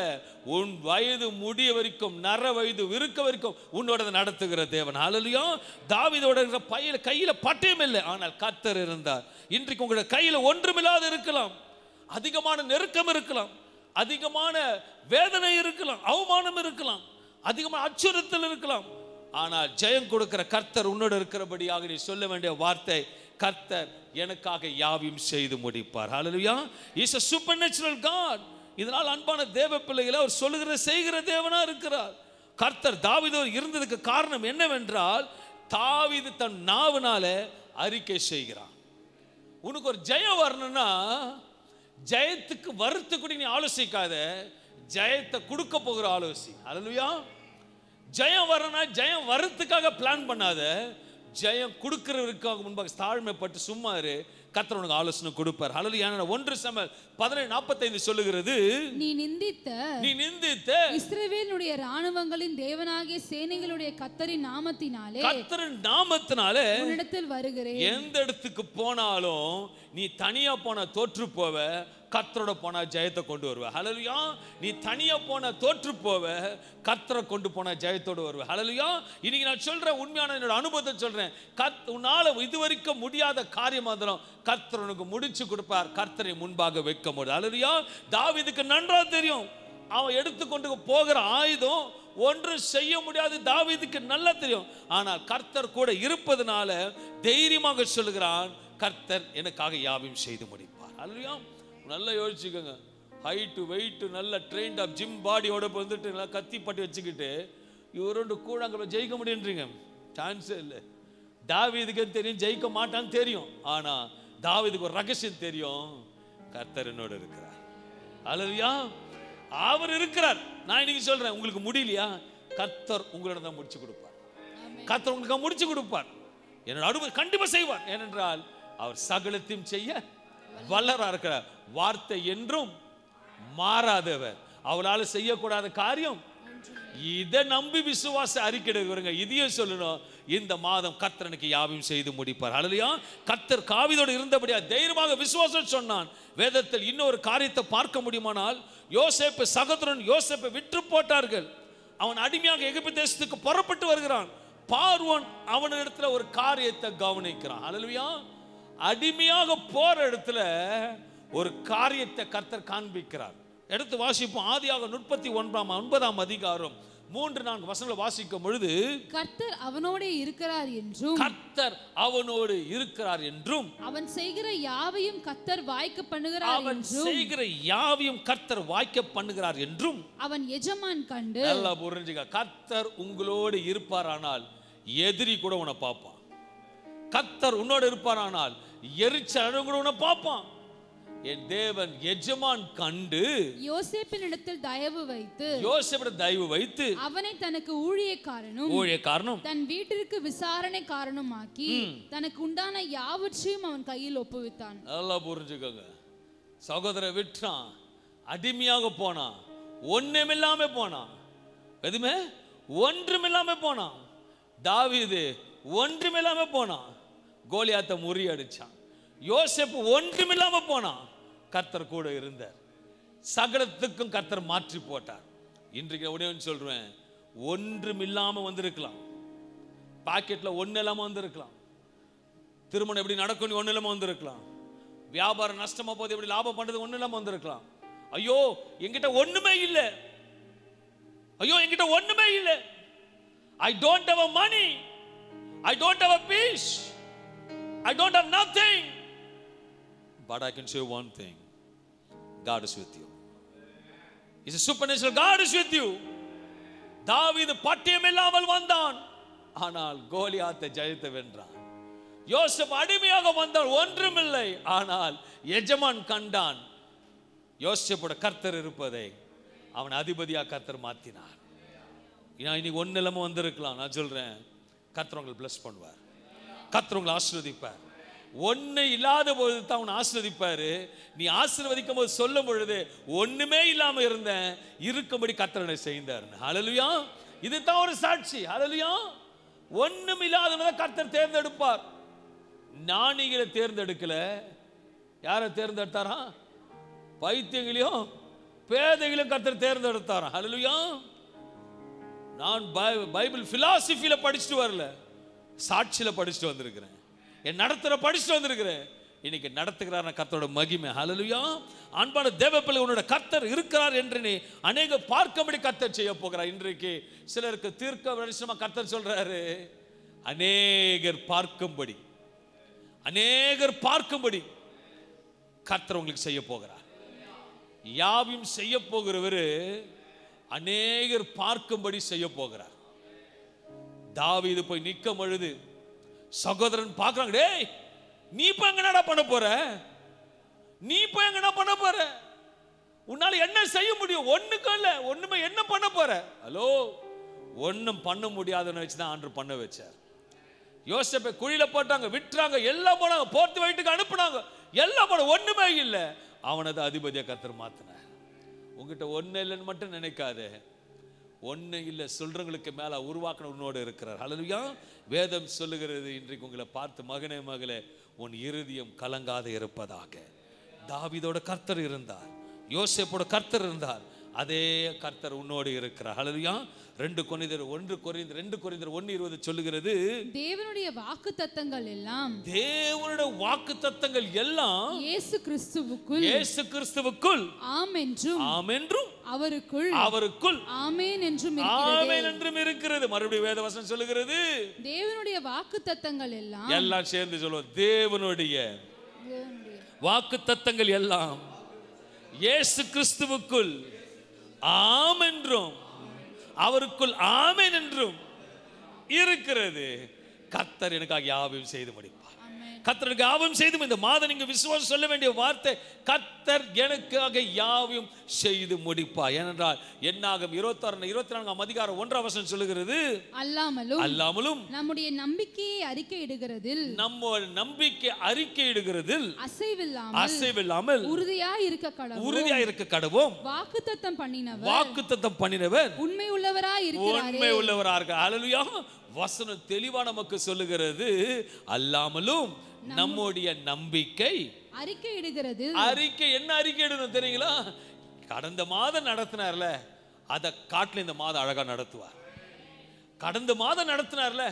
உன் வயது முடிய வரைக்கும், நர வயது விருக்க வரைக்கும் உன்னோட நடத்துகிற தேவன். ஹல்லேலூயா. தாவீதோட கையில பட்டயம் இல்லை, ஆனால் கர்த்தர் இருந்தார். இன்றைக்கு உங்களோட கையில ஒன்றுமில்லாத இருக்கலாம், அதிகமான நெருக்கம் இருக்கலாம், அதிகமான வேதனை இருக்கலாம், அவமானம் இருக்கலாம், அதிகமான அச்சுறுத்தல் இருக்கலாம், ஆனால் ஜெயம் கொடுக்கிற கர்த்தர் உன்னோட இருக்கிறபடியாக நீ சொல்ல வேண்டிய வார்த்தை, கர்த்தர் எனக்காக யாவையும் செய்து முடிப்பார். Hallelujah. Is a supernatural God. இதனால் அன்பான தேவ பிள்ளைகளை அவர் சொல்லுகிற செய்கிற தேவனா இருக்கிறார். கர்த்தர் தாவீதோடு இருந்ததுக்கு காரணம் என்னவென்றால், தாவீது தன் நாவினால அறிக்கை செய்கிறான். உனக்கு ஒரு ஜெயம் வரணும்னா, ஜெயத்துக்கு வருத்துக்கு நீ ஆலோசிக்காத, ஜெயத்தை கொடுக்க போகிற ஆலோசி. ஹல்லேலூயா. ஜெயம் வரணும்னா ஜெயம் வரத்துக்காக பிளான் பண்ணாத, ஜெயம் கொடுக்கிறவருக்காக முன்பாக தாழ்மைப்பட்டு சும்மா இரு. கர்த்தர் உனக்கு ஆலோசனை கொடுப்பார். ஹல்லேலூயா. 1 சாமுவேல் 17:45 சொல்லுகிறது, நீ நிந்தித்த இஸ்ரவேலுடைய ராணுவங்களின் தேவனாகிய சேனைகளுடைய கர்த்தரின் நாமத்தினாலே உன்னிடத்தில் வருகிறேன். எந்த இடத்துக்கு போனாலும் நீ தனியா போன தோற்று போவ, கர்த்தரோட போனா ஜெயத்தை கொண்டு வருவ. ஹல்லேலூயா. நீ தனியா போன தோற்று போவ, கர்த்தரை கொண்டு போனா ஜெயத்தோடு வருவ. ஹல்லேலூயா. இன்னைக்கு நான் சொல்றேன், உண்மையான என்னோட அனுபவத்தை சொல்றேன். உன்னால இதுவரைக்கும் முடியாத காரியம் இருந்தாலும் கர்த்தர் உனக்கு முடிச்சு கொடுப்பார். கர்த்தரை முன்பாக வைக்க முடியும். ஹல்லேலூயா. தாவீதுக்கு நன்றா தெரியும், அவன் எடுத்துக்கொண்டு போகிற ஆயுதம் ஒன்று செய்ய முடியாது. தாவீதுக்கு நல்லா தெரியும். ஆனால் கர்த்தர் கூட இருப்பதனால தைரியமாக சொல்லுகிறான், கர்த்தர் எனக்காக யாவையும் செய்து முடிப்பார். ஹல்லேலூயா. நல்லா யோசிச்சுக்கோங்க, ஹைட்டு வெயிட்டு நல்ல ட்ரெயின்ட் ஆஃப் ஜிம் பாடியோட வந்துட்டு நல்லா கத்தி பட்டி வச்சுக்கிட்டு இவரோட கூட அங்கே ஜெயிக்க முடியுன்றீங்க? சான்ஸே இல்லை. தாவீதுக்கு தெரியும் ஜெயிக்க மாட்டான்னு தெரியும். ஆனா தாவீதுக்கு ஒரு ரகசியம் தெரியும், கர்த்தர் என்னோட இருக்கிறார். அல்லேலூயா, அவர் இருக்கிறார். நான் இன்னைக்கு சொல்றேன், உங்களுக்கு முடியலையா, கர்த்தர் உங்களோட தான் முடிச்சு கொடுப்பார். கர்த்தர் உங்களுக்கு முடிச்சு கொடுப்பார். என்னோட அனுபவம் கண்டிப்பா செய்வார். ஏனென்றால் அவர் சகலத்தையும் செய்ய வல்லரா இருக்கிறார். வார்த்தை என்றும் மாறாதவர். அவளால் செய்யக்கூடாத காரியம். இதை நம்பி விசுவாச அறிக்கையிடுங்க. இதையும் சொல்லணும், இந்த மாதம் கர்த்தர் எனக்கு யாவையும் செய்து முடிப்பார். அல்லேலூயா. கர்த்தர் தாவீதோடு இருந்தபடியா தைரியமாக விசுவாசம் சொன்னான். வேதத்தில் இன்னொரு காரியத்தை பார்க்க முடியுமானால், யோசேப்பு சகோதரன் யோசேப்பை விற்று போட்டார்கள். அவன் அடிமையாக எகிப்து தேசத்துக்கு புறப்பட்டு வருகிறான். பார்வோன் அவனிடத்துல ஒரு காரியத்தை கவனிக்கிறான். அல்லேலூயா. அடிமையாக போற இடத்துல ஒரு காரியத்தை கர்த்தர் காண்பிக்கிறார். எடுத்து வாசிப்போம். ஆதியாக 39ஆம் அதிகாரம் 3-4 வசனங்களை வாசிக்கும் பொழுது, கர்த்தர் அவனோடு இருக்கிறார் என்றும், கர்த்தர் அவனோடு இருக்கிறார் என்றும், அவன் செய்கிற யாவையும் கர்த்தர் வாய்க்க பண்ணுகிறார் அவன் என்றும், செய்கிற யாவையும் கர்த்தர் வாய்க்க பண்ணுகிறார் என்றும் அவன் எஜமான் கண்டு. நல்லா புரிஞ்சுக்க, கர்த்தர் உங்களோடு இருப்பாரானால் எதிரி கூட உன்னை பார்ப்பான். கர்த்தர் உன்னோடு இருப்பாரானால் எரிச்சல் கூட உன்னை பார்ப்பான். என் தேவன் எஜமான் கண்டு யோசேப்பினிடத்தில் தயவு வைத்து அவனை தனக்கு ஊழியக்காரனும் தன் வீட்டிற்கு விசாரணைக்காரனும் ஆக்கி தனக்கு உண்டான யாவற்றையும் அவன் கையில் ஒப்புவித்தான். நல்லா புரிஞ்சுக்கோங்க. சகோதரரை விட்டான், அடிமையாக போனான், ஒண்ணுமில்லாம போனான். எதுவுமே ஒன்றுமில்லாம போனான். தாவீது ஒன்றுமில்லாம போனான், கோலியாத்தை முறியடிச்சான். யோசேப்பு ஒன்றுமில்லாம போனான், கர்த்தர் கூட இருந்தார். சகலத்துக்கும் கர்த்தர் மாற்றி போட்டார். இன்றைக்கு உடனே சொல்றேன், ஒன்றுமில்லாம வந்திருக்கலாம், பாக்கெட்ல ஒண்ணு இல்லாம வந்திருக்கலாம், திருமணம் எப்படி நடக்கும் ஒண்ணு இல்லாம வந்திருக்கலாம், வியாபாரம் நஷ்டமா போது எப்படி லாபம் பண்றது ஒண்ணு இல்லாம வந்திருக்கலாம். ஐயோ என்கிட்ட ஒண்ணுமே இல்லை, ஐயோ என்கிட்ட ஒண்ணுமே இல்லை, I don't have a money, I don't have a peace, I don't have nothing. But I can say one thing, God is with you. He's a supernatural God is with you. தாவீது பட்டயம் இல்லாமல் வந்தான், ஆனால் கோலியாத்தை ஜெயித்து வென்றான். யோசேப்பு அடிமையாக வந்தான், ஒன்றுமில்லை, ஆனால் எஜமான் கண்டான். யோசேப்போட கர்த்தர் இருப்பதை அவன் அதிபதியா கர்த்தர் மாத்தினார். இன்னைக்கு ஒன்னு இல்லாம வந்திருக்கலாம். நான் சொல்றேன், கர்த்தர் உங்களை பிளஸ் பண்ணுவார், கர்த்தர் உங்களை ஆசீர்வதிப்பார். ஒண்ணு இல்லாத போது தான் அவன் ஆசீர்வதிப்பாரு. நீ ஆசீர்வதிக்கும் போது சொல்லும் பொழுது ஒண்ணுமே இல்லாம இருந்தேன், இருக்கும்படி கர்த்தர் செய்தார். ஹல்லேலூயா. இதுதான் ஒரு சாட்சி. ஹல்லேலூயா. ஒண்ணும் இல்லாதவனை கர்த்தர் தேர்ந்தெடுப்பார். ஞானிகளை தேர்ந்தெடுக்கல, யாரை தேர்ந்தெடுத்தாரா? பைத்தியங்களையும் பேதைகளையும் கர்த்தர் தேர்ந்தெடுத்தாரா? ஹல்லேலூயா. நான் பைபிள் பிலாசபியில படிச்சுட்டு வரல, சாட்சியில படிச்சுட்டு வந்திருக்கிறேன். என் நடத்துற படிச்சுட்டு வந்திருக்கிறேன். இன்னைக்கு நடத்துகிறார் கர்த்தரோட மகிமை. ஹல்லேலூயா. அன்பான தேவப்பிள்ளை, உன்னோட கர்த்தர் இருக்கிறார் என்று நீ அநேக பார்க்கும்படி கர்த்தர் செய்ய போகிறார். இன்றைக்கு சிலருக்கு தீர்க்க தரிசனமா கர்த்தர் சொல்றாரு, அநேகர் பார்க்கும்படி கர்த்தர் உங்களுக்கு செய்ய போகிறார். யாவையும் செய்ய போகிறவர் அநேகர் பார்க்கும்படி செய்ய போகிறார். தாவீது போய் நிற்கும் பொழுது சகோதரன் பார்க்கறாங்க, டேய் நீ போய் எங்கடா பண்ண போற, நீ போய் எங்கடா பண்ண போற, உன்னால என்ன செய்ய முடியும்? ஒண்ணுக்கும் இல்ல, ஒண்ணுமே என்ன பண்ண போற? ஹலோ, ஒண்ணும் பண்ண முடியாதுன்னு வச்சுதான் ஆண்டவர் பண்ண வச்சார். யோசேப்பை குழியில போட்டாங்க, விட்டுறாங்க, எல்லாம் போனாங்க, போர்த்து வீட்டுக்கு அனுப்புனாங்க, எல்லாம் போன, ஒண்ணுமே இல்லை. அவனது அதிபதியை கர்த்தர் மாத்தினார். உங்ககிட்ட ஒண்ணு இல்லைன்னு மட்டும் நினைக்காத, ஒண்ணு இல்லை சொல்றவங்களுக்கு மேல உருவாக்கின உன்னோடு இருக்கிறார். ஹல்லேலூயா. வேதம் சொல்லுகிறது, இன்றைக்கு உங்களை பார்த்து, மகனே மகளே, உன் இருதயம் கலங்காத இருப்பதாக. தாவீதோட கர்த்தர் இருந்தார், யோசேப்போட கர்த்தர் இருந்தார், அதே கர்த்தர் உன்னோடு இருக்கிறார். ஹல்லேலூயா. 2 கொரிந்தியர் 1:20 சொல்லுகிறது, தேவனுடைய வாக்குத்தத்தங்கள் எல்லாம் இயேசு கிறிஸ்துவுக்குள் ஆம் என்றும் அவருக்குள் ஆமென் என்றும் இருக்கிறது. மறுபடியும் வேதவசனம் சொல்லுகிறது, தேவனுடைய வாக்குத்தத்தங்கள் எல்லாம் சேர்ந்து சொல்லுவோம், தேவனுடைய வாக்குத்தத்தங்கள் எல்லாம் இயேசு கிறிஸ்துவுக்குள் ஆம் என்றும் அவருக்குள் ஆமென் என்றும் இருக்கிறது. கர்த்தர் எனக்காக யாவையும் செய்து முடிப்பார். கர்த்தருக்கு யாவையும் செய்து, இந்த மாதம் நீங்க விசுவாசம் சொல்ல வேண்டிய வார்த்தை, கர்த்தர் எனக்காக யாவையும் செய்து முடிப்பார். ஏனென்றால் என்னாகும் 24 அதிகாரம் 1 வசனம் சொல்லுகிறது, அல்லாமலும் நம்முடைய நம்பிக்கையை அறிக்கையிடுகிறதில் அசைவில்லாமல் உறுதியாய் இருக்க கடவோம். வாக்குத்தத்தம் பண்ணினவர் உண்மை உள்ளவராய் இருக்கிறார். அல்லேலூயா. வசனம் தெளிவா நமக்கு சொல்லுகிறது, அல்லாமலும் நம்முடைய நம்பிக்கை அறிக்கையிடுகிறது. என்ன அறிக்கையிடணும் தெரியுங்களா? கடந்த மாதம் நடத்தினார்ல, அதை காட்டில இந்த மாதம் அழகா நடத்துவார். கடந்த மாதம் நடத்தினார்ல,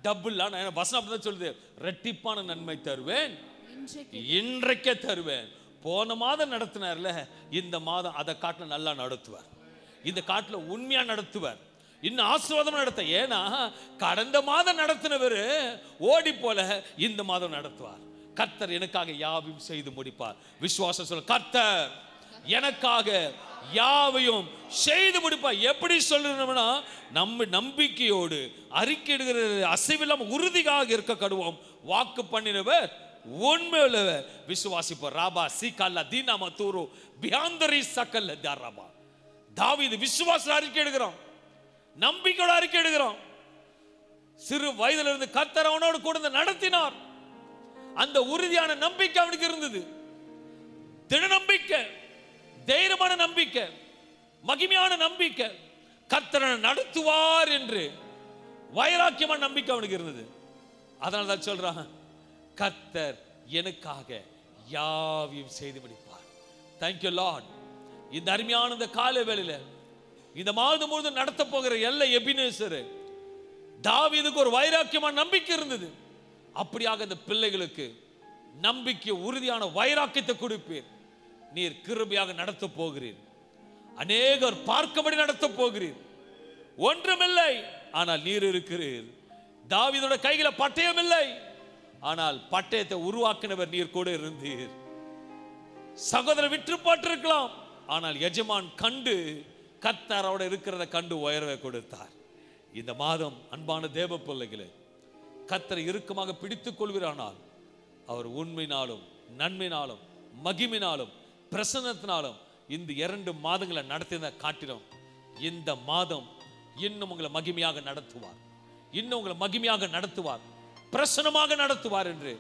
டபுள் வசனம் அப்படிதான் சொல்லுது, ரெட்டிப்பான நன்மை தருவேன், இன்றைக்கே தருவேன். போன மாதம் நடத்தினார்ல, இந்த மாதம் அதை காட்டில நல்லா நடத்துவார். இந்த காட்டில உண்மையா நடத்துவார், இன்னும் ஆசீர்வாதம் நடத்த. ஏன்னா கடந்த மாதம் நடத்தினவர் ஓடி போல இந்த மாதம் நடத்துவார். கர்த்தர் எனக்காக யாவையும் செய்து முடிப்பார். விசுவாசம் சொல்ல, கர்த்தர் எனக்காக யாவையும் செய்து முடிப்பார். எப்படி சொல்லணும்னா, நம்ம நம்பிக்கையோடு அறிக்கையிடுகிறது, அசைவில்லாமல் உறுதியாக இருக்க கடுவோம். வாக்கு பண்ணினவர் உண்மை உள்ளவர். விசுவாசிப்பார். ராபா சீகாலா தீனாமா தூரு பியாந்தரி சக்கல்ல தாராபா. தாவீது விசுவாச அறிக்கை எடுக்கிறோம், நம்பிக்கையோட அறிக்கை எடுக்கிறோம். சிறு வயதில் இருந்து கர்த்தர் அவனோடு கூட நடத்தினார். அந்த உறுதியான நம்பிக்கை அவனுக்கு இருந்தது. திட நம்பிக்கை, தைரியமான நம்பிக்கை, மகிமையான நம்பிக்கை. கர்த்தர் நடத்துவார் என்று வைராக்கியமான நம்பிக்கை அவனுக்கு இருந்தது. அதனால தான் சொல்றான், கர்த்தர் எனக்காக யாவையும் செய்து முடிப்பார். Thank you Lord. இந்த அருமையான இந்த கால வேளையில இந்த மாதம் முழுவதும் நடத்த போகிற எல்லை எபினேசர், தாவீதுக்கு ஒரு வைராக்கியமான நம்பிக்கை இருந்தது. அப்படியாக இந்த பிள்ளைகளுக்கு நம்பிக்கை, உறுதியான வைராக்கியத்தை கொடுப்பீர். நீர் கிருபையாக நடத்த போகிறீர். அநேகர் பார்க்கபடி நடத்த போகிறீர். ஒன்றுமில்லை, ஆனால் நீர் இருக்கிறீர். தாவீதோட கையில பட்டயம் இல்லை, ஆனால் பட்டயத்தை உருவாக்கினவர் நீர் கூட இருந்தீர். சகோதரர் விற்று போட்டிருக்கலாம், ஆனால் எஜமான் கண்டு, கர்த்தரோட இருக்கிறத கண்டு உயர்வை கொடுத்தார். இந்த மாதம் அன்பான தேவ பிள்ளைகளே, கர்த்தரை இறுக்கமாக பிடித்துக் கொள்கிறானால் அவர் உண்மையினாலும் நன்மையினாலும் மகிமையினாலும் பிரசன்னத்தினாலும் இந்த 2 மாதங்களை நடத்தின காட்டிலும் இந்த மாதம் இன்னும் உங்களை மகிமையாக நடத்துவார். இன்னும் உங்களை மகிமையாக நடத்துவார், பிரசன்னமாக நடத்துவார் என்று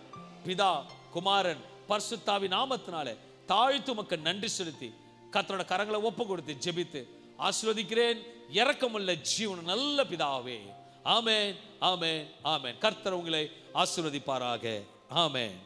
பிதா குமாரன் பரிசுத்தாவின் நாமத்தினாலே தாழ்த்து மக்கள் நன்றி செலுத்தி கர்த்தரோட கரங்களை ஒப்பு கொடுத்து ஜெபித்து ஆசீர்வதிக்கிறேன். இரக்கமுள்ள ஜீவன் நல்ல பிதாவே. ஆமென், ஆமென், ஆமென். கர்த்தர் உங்களை ஆசீர்வதிப்பாராக. ஆமென்.